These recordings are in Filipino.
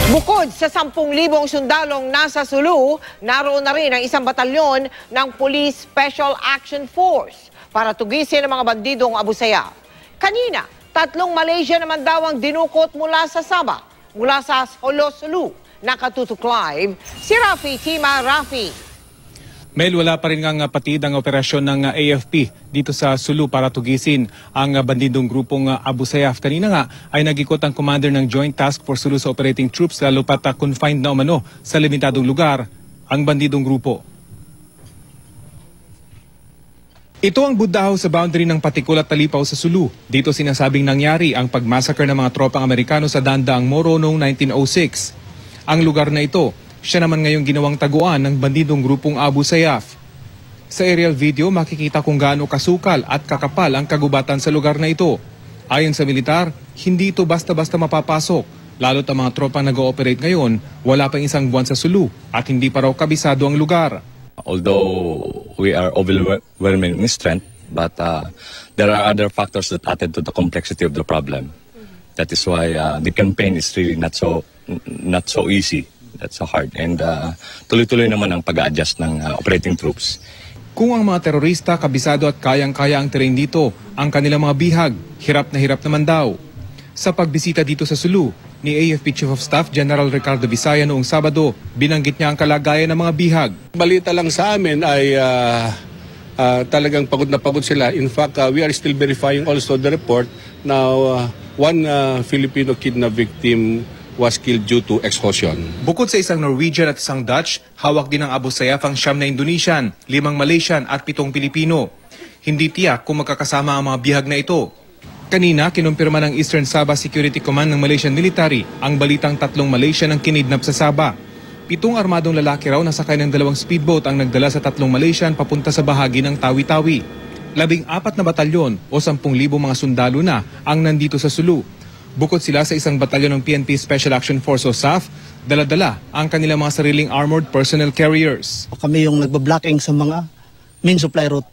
Bukod sa 10,000 sundalong nasa Sulu, naroon na rin ang isang batalyon ng Police Special Action Force para tugisin ang mga bandidong Abu Sayyaf. Kanina, 3 Malaysia naman daw ang dinukot mula sa Sabah, mula sa Sulu. Nakatutok live si Rafi Tima. Rafi. Mel, wala pa rin ngang patid ang operasyon ng AFP dito sa Sulu para tugisin ang bandidong grupong Abu Sayyaf. Kanina nga ay nag-ikot ang commander ng Joint Task Force Sulu sa operating troops lalo pat confined na umano sa limitadong lugar ang bandidong grupo. Ito ang buddahaw sa boundary ng Patikul at Talipaw sa Sulu. Dito sinasabing nangyari ang pagmassacre ng mga tropang Amerikano sa Dandaang Moro noong 1906. Ang lugar na ito, siya naman ngayong ginawang taguan ng bandidong grupong Abu Sayyaf. Sa aerial video, makikita kung gaano kasukal at kakapal ang kagubatan sa lugar na ito. Ayon sa militar, hindi ito basta-basta mapapasok. Lalo't ang mga tropang nag-ooperate ngayon, wala pang isang buwan sa Sulu at hindi pa raw kabisado ang lugar. Although we are overwhelming in strength, but there are other factors that add to the complexity of the problem. That is why the campaign is really not so easy. That's so hard. And tuloy-tuloy naman ang pag-a-adjust ng operating troops. Kung ang mga terorista kabisado at kayang-kaya ang terrain dito, ang kanilang mga bihag, hirap na hirap naman daw. Sa pagbisita dito sa Sulu, ni AFP Chief of Staff General Ricardo Visaya noong Sabado, binanggit niya ang kalagayan ng mga bihag. Balita lang sa amin ay talagang pagod na pagod sila. In fact, we are still verifying also the report. Now, one Filipino kidnap victim was killed due to exhaustion. Bukod sa isang Norwegian at isang Dutch, hawak din ng Abu Sayyaf ang 9 na Indonesian, 5 Malaysian at 7 Pilipino. Hindi tiyak kung magkakasama ang mga bihag na ito. Kanina, kinumpirma ng Eastern Sabah Security Command ng Malaysian Military ang balitang 3 Malaysian ang kinidnap sa Sabah. 7 armadong lalaki raw na sakay ng 2 speedboat ang nagdala sa 3 Malaysian papunta sa bahagi ng Tawi-Tawi. 14 na batalyon o 10,000 mga sundalo na ang nandito sa Sulu. Bukod sila sa isang batalyon ng PNP Special Action Force o SAF, dala-dala ang kanilang mga sariling armored personnel carriers. Kami yung nagbablocking sa mga main supply route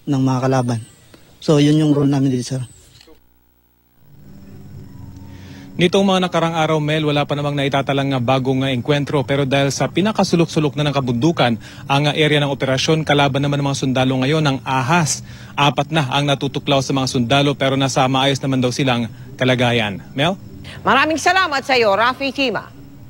ng mga kalaban. So yun yung role namin dito, sir. Nitong mga nakarang araw, Mel, wala pa namang naitatalang bagong engkwentro pero dahil sa pinakasulok-sulok na ng kabundukan ang area ng operasyon, kalaban naman ng mga sundalo ngayon ng ahas. 4 na ang natutuklaw sa mga sundalo pero nasa maayos naman daw silang kalagayan. Mel? Maraming salamat sa iyo, Rafi Tima.